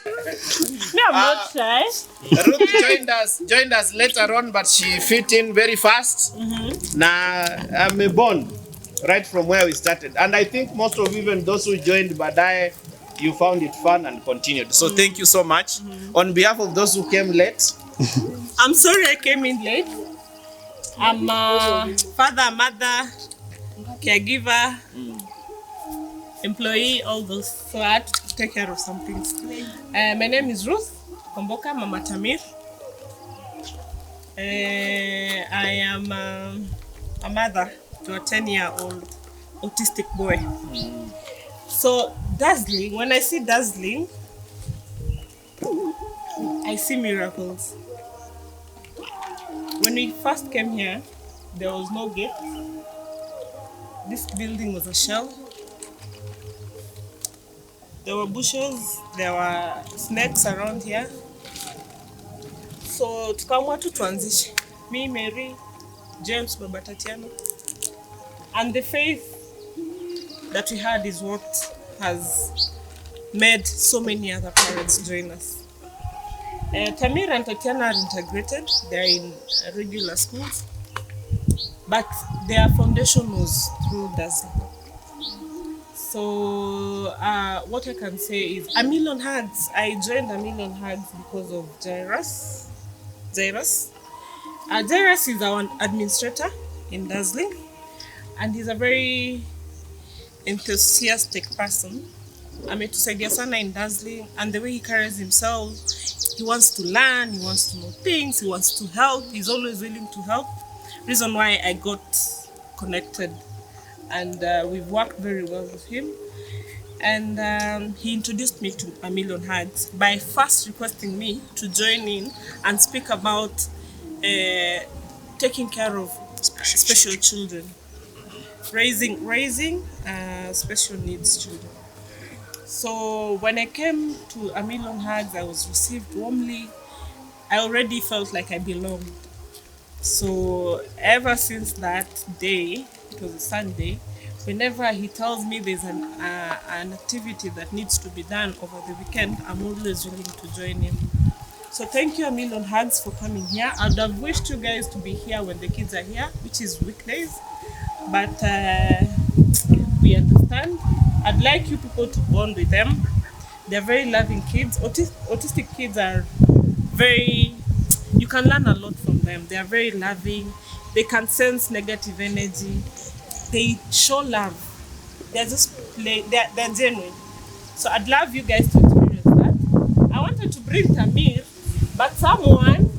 Me, I'm not shy. Ruth joined us later on, but she fit in very fast. Na I'm born right from where we started, and I think most of even those who joined Badaye, you found it fun and continued. So thank you so much. On behalf of those who came late, I'm sorry I came in late. I'm a father, mother, caregiver, employee, all those. So I had to take care of some things. My name is Ruth Komboka, Mama Tamir. I am a mother to a 10-year-old autistic boy. So dazzling, when I see dazzling, I see miracles. When we first came here, there was no gate. This building was a shell. There were bushes, there were snakes around here. So tukaamua tu tuanzishe. Me, Mary, James, Baba Tatiana. And the faith that we had is what has made so many other parents join us. Tamir and Tatiana are integrated. They are in regular schools. But their foundation was through Dazzling. So what I can say is A Million Hugs. I joined A Million Hugs because of Jairus. Jairus is our administrator in Dazzling, and he's a very enthusiastic person. Ametusaidia sana in Dazzling, and the way he carries himself, he wants to learn, he wants to know things, he wants to help, he's always willing to help. Reason why I got connected, and we've worked very well with him. And he introduced me to A Million Hugs by first requesting me to join in and speak about taking care of special children, raising special needs children. So when I came to A Million Hugs, I was received warmly. I already felt like I belonged. So ever since that day, it was a Sunday, whenever he tells me there's an activity that needs to be done over the weekend, I'm always willing to join him. So thank you A Million Hugs for coming here. I'd have wished you guys to be here when the kids are here, which is weekdays, but we understand. I'd like you people to bond with them. They're very loving kids. Autistic kids are very, you can learn a lot from them. They are very loving. They can sense negative energy. They show love. They're just they're genuine. So I'd love you guys to experience that. I wanted to bring Tamir, but someone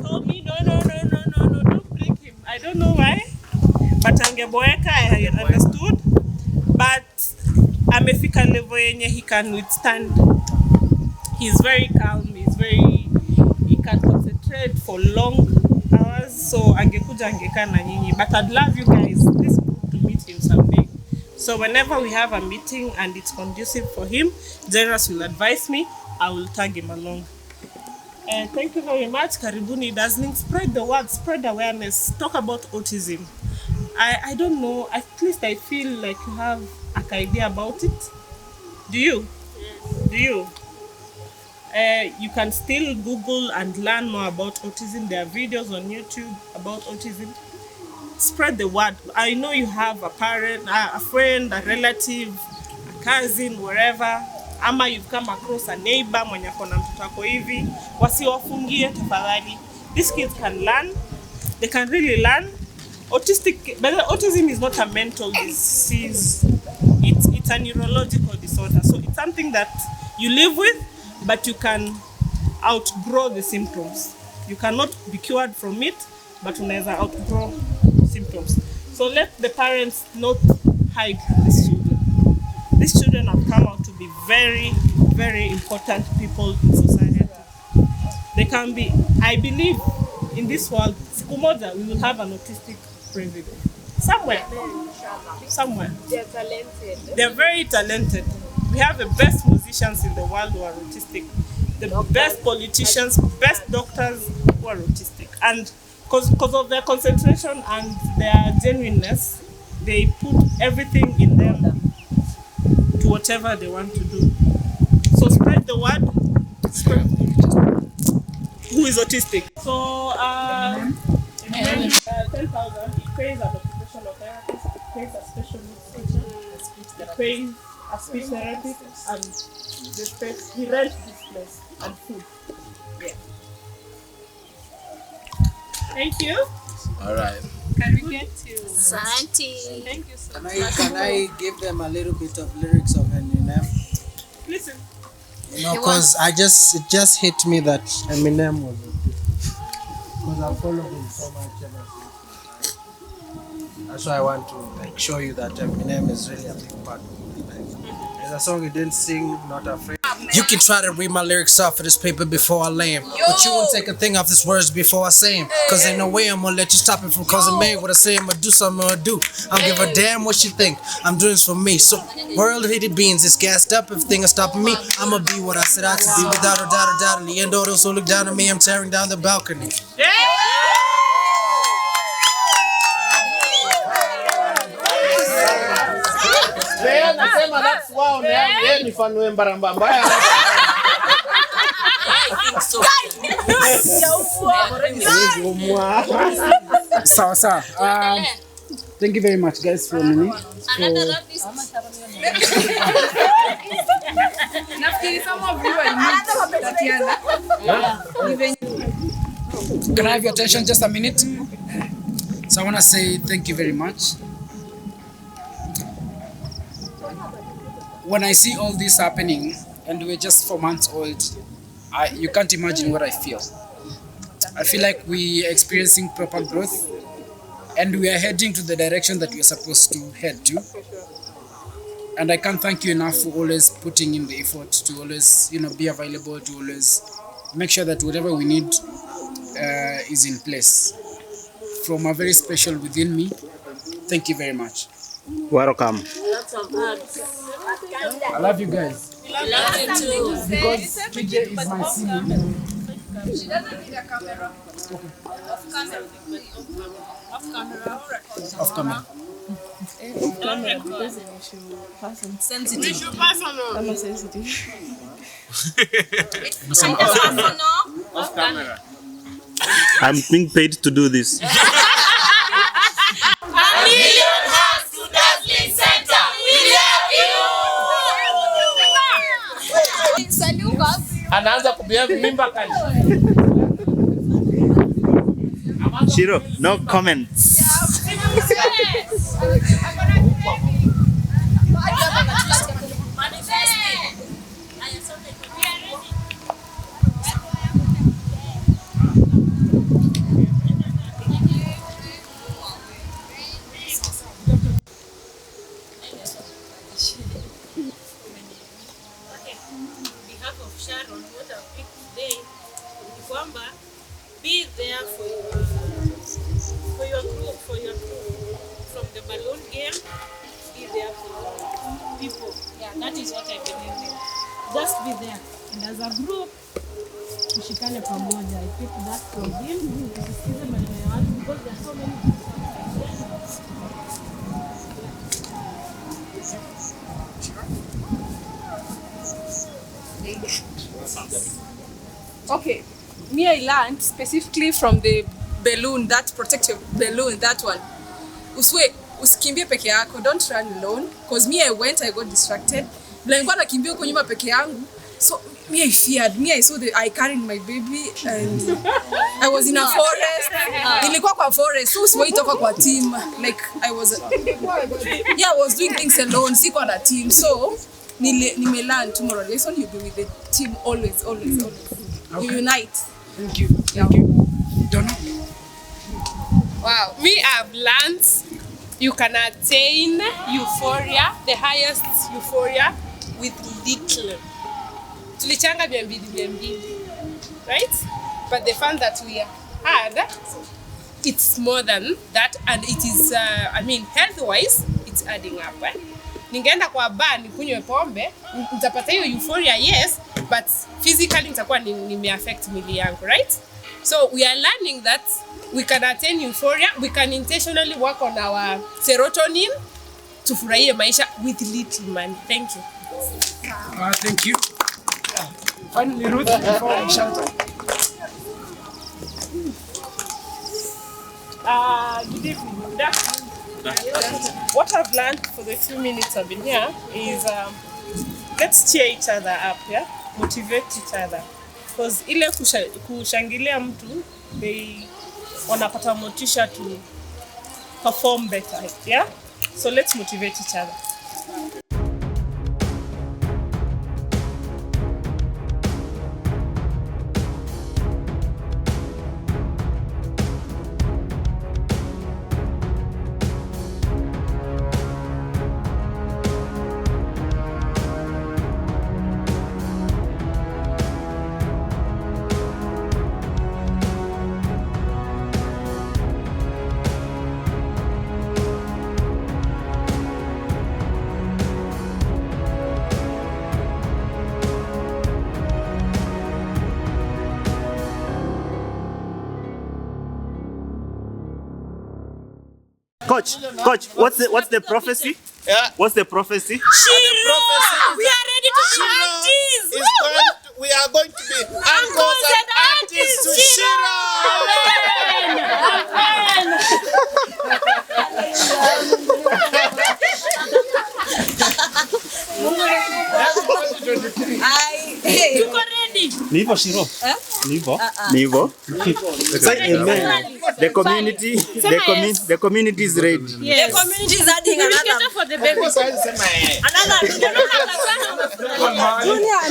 told me no, don't bring him. I don't know why, but angeboeka, I understood. But amefika level yenye he can withstand. He's very calm. He can concentrate for long hours. So angekuja angekaa na nyinyi. But I'd love you guys, this group, to meet him someday. So whenever we have a meeting and it's conducive for him, Jairus will advise me. I will tag him along. Thank you very much. Karibuni Dazzling. Spread the word, spread awareness. Talk about autism. I don't know, at least I feel like you have an idea about it. Do you? Yes. Do you? You can still Google and learn more about autism. There are videos on YouTube about autism. Spread the word. I know you have a parent, a friend, a relative, a cousin, wherever. Ama you've come across a neighbor mwenye kona mtoto wako hivi. Wasiwafungie tafadhali. These kids can learn. They can really learn. Autism is not a mental disease. It's a neurological disorder. So it's something that you live with, but you can outgrow the symptoms. You cannot be cured from it, but unaweza outgrow symptoms. So let the parents not hide these children. These children have come out to be very, very important people in society. They can be, I believe, in this world, siku moja we will have an autistic president. Somewhere. They're talented. They're very talented. We have the best musicians in the world who are autistic. The best politicians, best doctors who are autistic. And because of their concentration and their genuineness, they put everything in them to whatever they want to do. So spread the word. Spread. Who is autistic? So, 10,000, it pays an occupational therapist, it pays a special needs teacher, it pays a speech therapist, and the space, he rents this place and food. Yeah. Thank you. All right. Can we get to Santi? Thank you so much. Can I give them a little bit of lyrics of Eminem? Listen. You know, because it just hit me that Eminem was because I follow him so much ever since. That's why I want to show you that Eminem is really a big part of my life. There's a song he didn't sing, Not Afraid. You can try to read my lyrics off of this paper before I lay 'em, but you won't take a thing off these words before I say 'em. Cause ain't no way I'm gonna let you stop it from causing me. What I say I'ma do, something I'ma do. I don't give a damn what you think. I'm doing this for me. So world hated beans, it's gassed up. If things are stopping me, I'ma be what I said I to be. Without a doubt. In the end, all those who look down at me, I'm tearing down the balcony. Nasema that's wow, ni fanwe mbaramba mbaya. Sawa. Thank you very much, guys, for me. Can I have your attention just a minute? So I want to say thank you very much. When I see all this happening, and we're just 4 months old, you can't imagine what I feel. I feel like we are experiencing proper growth, and we are heading to the direction that we're supposed to head to. And I can't thank you enough for always putting in the effort to always, be available, to always make sure that whatever we need is in place. From a very special within me, thank you very much. Welcome. Lots of hugs. I love you guys. We love you too. Because PJ is my senior. She doesn't need a camera. Off camera. Off camera. Sensitive. I'm sensitive. Off camera. I'm being paid to do this. Anaanza kubeba mimba kali. Shiro, no comments. Be there for your group, from the balloon game. Be there for people. Yeah, that is what I believe in. Just be there, and as a group, tushikane pamoja. I pick that from him. Tusikize maneno ya watu because there are so many Okay, me I learned specifically from the balloon, that protective balloon, that one. Usikimbie peke yako, don't run alone. Cause me I got distracted. Nilikuwa nakimbia huko nyuma peke yangu. So me I feared. I carried my baby and I was in a forest. Nilikuwa kwa forest. So siwezi toka kwa team. Like I was doing things alone. Sikuwa na team. So nime-learn tomorrow lesson you be with the team always. Okay. You unite. Thank you. Don't know. Wow, me I've learned you can attain euphoria, the highest euphoria with little. Tulichanga 200, right? But the fun that we had, it's more than that, and it is, health-wise, it's adding up. Ningeenda kwa bar nikunywe pombe, nitapata hiyo euphoria, yes, but physically nitakuwa nime-affect mwili yangu, right? So we are learning that we can attain euphoria, we can intentionally work on our serotonin to furahie maisha with little money. Thank you. Thank you. Finally, Ruth, before we shout out. Good evening. Good afternoon. What I've learned for the few minutes I've been here is let's cheer each other up, yeah? Motivate each other. Because ile kushangilia mtu, they wanapata motisha to perform better, yeah? So let's motivate each other. Coach, what's the prophecy? Yeah. What's the prophecy? Shiro! We are ready to be aunties! We are going to be uncles and aunties to Shiro! Tuko ready. Ni hivyo Shiro? Ni hivyo? Ni hivyo? Say amen. The community is ready. Yes. The community is adding another for the baby. Another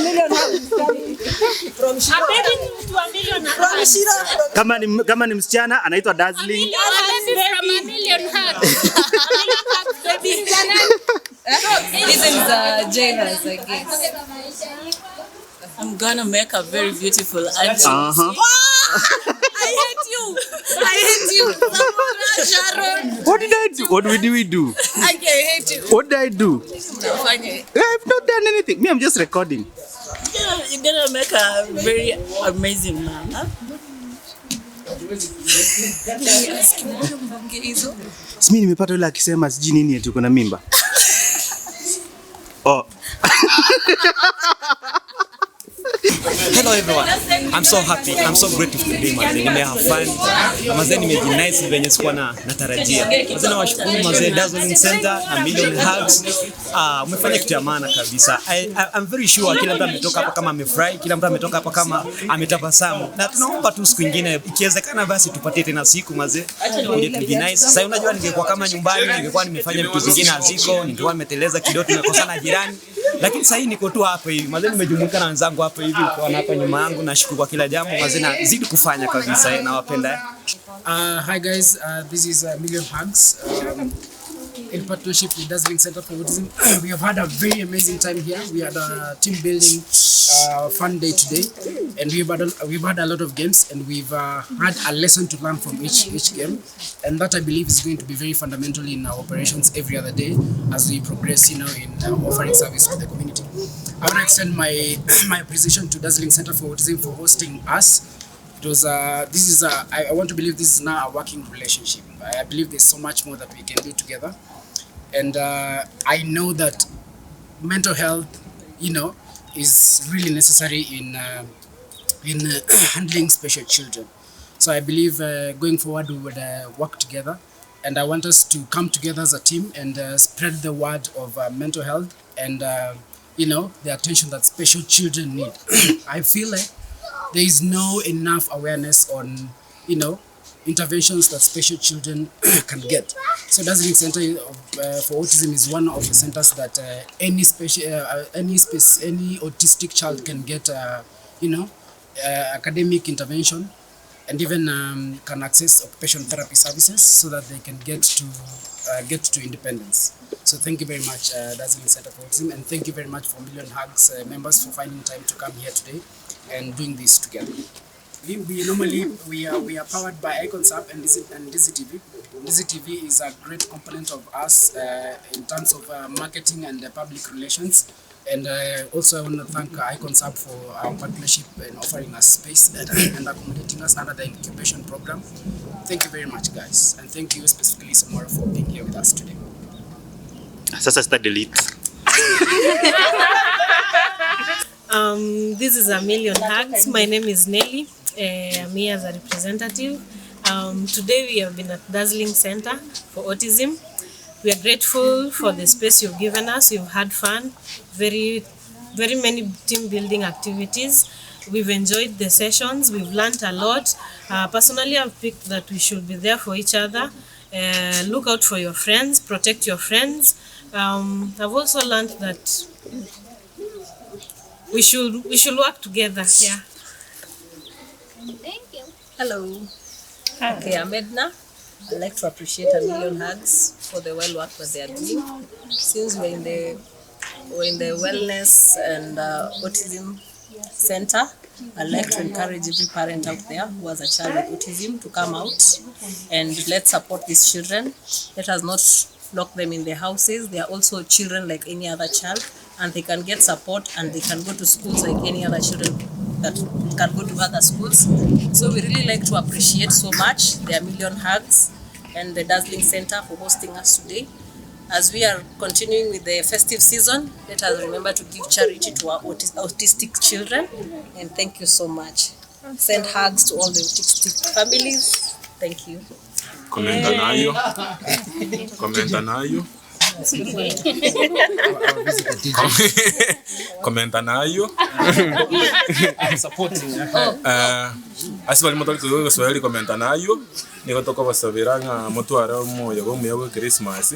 million from Shiro. A baby to a million from Shiro. Kama ni msichana anaitwa Dazzling. From a million hugs. Baby. This is Jailers, I guess. I'm gonna make a very beautiful auntie. I hate you. Sharon. What did I do? What did we do? I hate you. What did I do? I've not done anything. Me, I'm just recording. You're gonna make a very amazing man, huh? Simi nimepata yule akisema siji nini eti uko na mimba. Oh. Hello everyone. I'm so happy. I'm so grateful today, mazee. Nime have fun. Mazee nimejinice venye sikuwa natarajia. Mazee na washukuru mazee Dazzling Center na Million Hugs. Umefanya kitu ya maana kabisa. I'm very sure kila mtu ametoka hapa kama amefurahi, kila mtu ametoka hapa kama ametabasamu. Na tunaomba tu siku nyingine ikiwezekana basi tupatie tena siku mazee. Ndio tujinice. Sasa unajua ningekuwa kama nyumbani, ningekuwa nimefanya vitu vingine haziko, ningekuwa nimeteleza kidogo tumekosana jirani. Lakini sasa niko tu hapa hivi. Mazee nimejumuika na wenzangu hapa hivi kwa hapa nyuma yangu. Nashukuru kwa kila jambo mazee na zidi kufanya kabisa na wapenda. Hi guys, this is Million Hugs in partnership with Dazzling Center for Autism. We have had a very amazing time here. We had a team building fun day today, and we've had a lot of games, and we've had a lesson to learn from each game, and that I believe is going to be very fundamental in our operations every other day as we progress, in offering service to the community. I want to extend my appreciation to Dazzling Center for Autism for hosting us. It was I want to believe this is now a working relationship. I believe there's so much more that we can do together, and I know that mental health, is really necessary in handling special children. So I believe going forward we would work together, and I want us to come together as a team and spread the word of mental health and the attention that special children need. I feel like there is no enough awareness on interventions that special children can get. So Dazzling Center for Autism is one of the centers that any autistic child can get academic intervention, and even can access occupational therapy services so that they can get to independence. So thank you very much, Dazzling Center for Autism, and thank you very much for Million Hugs members for finding time to come here today and doing this together. We are powered by Icons App and NDIZI TV. NDIZI TV is a great component of us in terms of marketing and public relations. And also I want to thank Icons App for our partnership in offering us space and accommodating us under the incubation program. Thank you very much, guys, and thank you specifically Samora for being here with us today. Sasa sita delete. This is a Million Hugs. My name is Nelly. I'm here as a representative. Today we have been at Dazzling Center for Autism. We are grateful for the space you've given us. We've had fun, very many team building activities. We've enjoyed the sessions. We've learned a lot. Personally, I've picked that we should be there for each other. Look out for your friends, protect your friends. I've also learned that we should work together. Yeah. Thank you. Hello. Okay, I'm Edna. I'd like to appreciate a Million Hugs for the well work that they are doing. Since we're in the wellness and autism center, I'd like to encourage every parent out there who has a child with autism to come out and let's support these children. Let us not lock them in their houses. They are also children like any other child, and they can get support and they can go to schools like any other children that can go to other schools. So we really like to appreciate so much the Million Hugs and the Dazzling Center for hosting us today. As we are continuing with the festive season, let us remember to give charity to our autistic children, and thank you so much. Send hugs to all the autistic families. Thank you. Komenta nayo. Komenta nayo. Komenta nayo. Supporting. Asibali motoli kuyo Swahili komenta nayo. Niko toko basabira nga motwara moyo go muyago Christmas.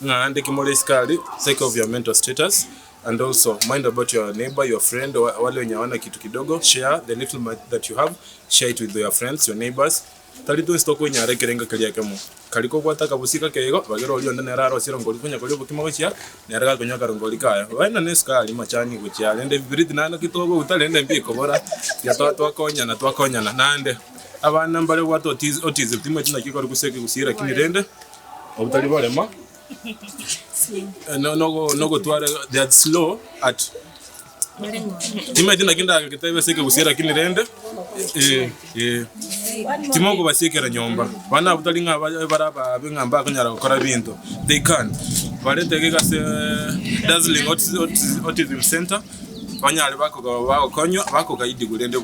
Nga ande kimole skali, take of your mental status, and also mind about your neighbor, your friend, wale wenye wana kitu kidogo. Share the little that you have, share it with your friends, your neighbors. Talitu stoko nyare kerenga kali yakemo. Kaliko kwata kabusika kego, bagero oli ondane raro siro ngoli kunya koli bukimo chia, neraga kunya karongoli kaya. Waina neskali machani kuchia. Lende biriti nana kitogo utalende mpiko bora. Ya twakonya na twakonya na nande. Abana mbale watu autism timwe tina kiko kuseke kusira kinirende. Obutali bolema. No tware, they are slow at Timati kinda kitaiba seke kusira kinirende. Timoko basekera nyomba. Bana butalinga baraba bingamba kanyara gukora bintu. They can. Baretege se Dazzling Autism Center. Banyali bako kaidi gulende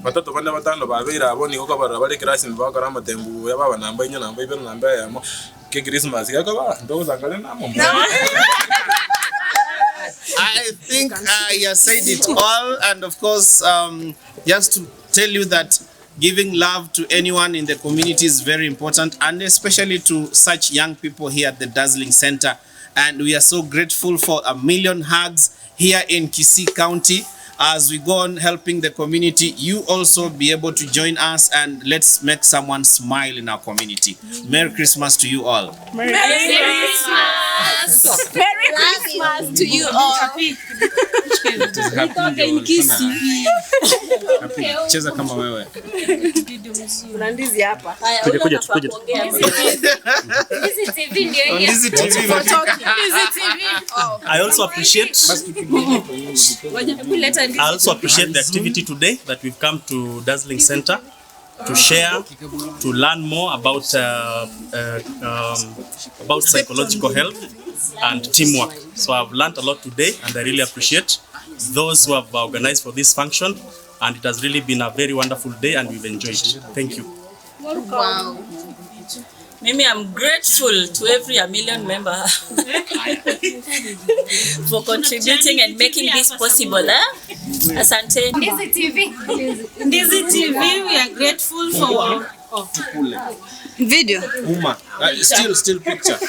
batatu bana batano babira aboni ko kabara bale class bakara amatembu yababa namba inya namba ibero namba yamo ke Christmas yakaba ndoza ngale namo. I think you said it all, and of course, just to tell you that giving love to anyone in the community is very important, and especially to such young people here at the Dazzling Center. And we are so grateful for a Million Hugs here in Kisii County. As we go on helping the community, you also be able to join us, and let's make someone smile in our community. Merry Christmas to you all. Merry Christmas! Merry Christmas to you all. Happy. Cheza kama wewe. Kuna ndizi hapa. Kuja. I also appreciate the activity today that we've come to Dazzling Center to share, to learn more about psychological health and teamwork. So I've learned a lot today, and I really appreciate those who have organized for this function, and it has really been a very wonderful day and we've enjoyed it. Thank you. Wow. Mimi, I'm grateful to every Million member for contributing and making this possible. Asante. NDIZI TV. NDIZI TV, we are grateful for video. Still picture. To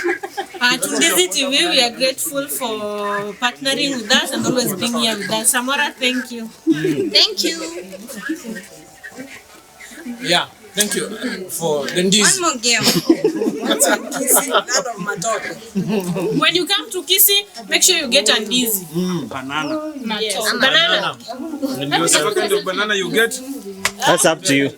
NDIZI TV, we are grateful for partnering with us and always being here with us. Samora, thank you. Thank you. Yeah, thank you for the NDIZI. One more game. When you come to Kisii, make sure you get NDIZI. Banana. Yes. Banana. What kind of banana you get? That's up to you.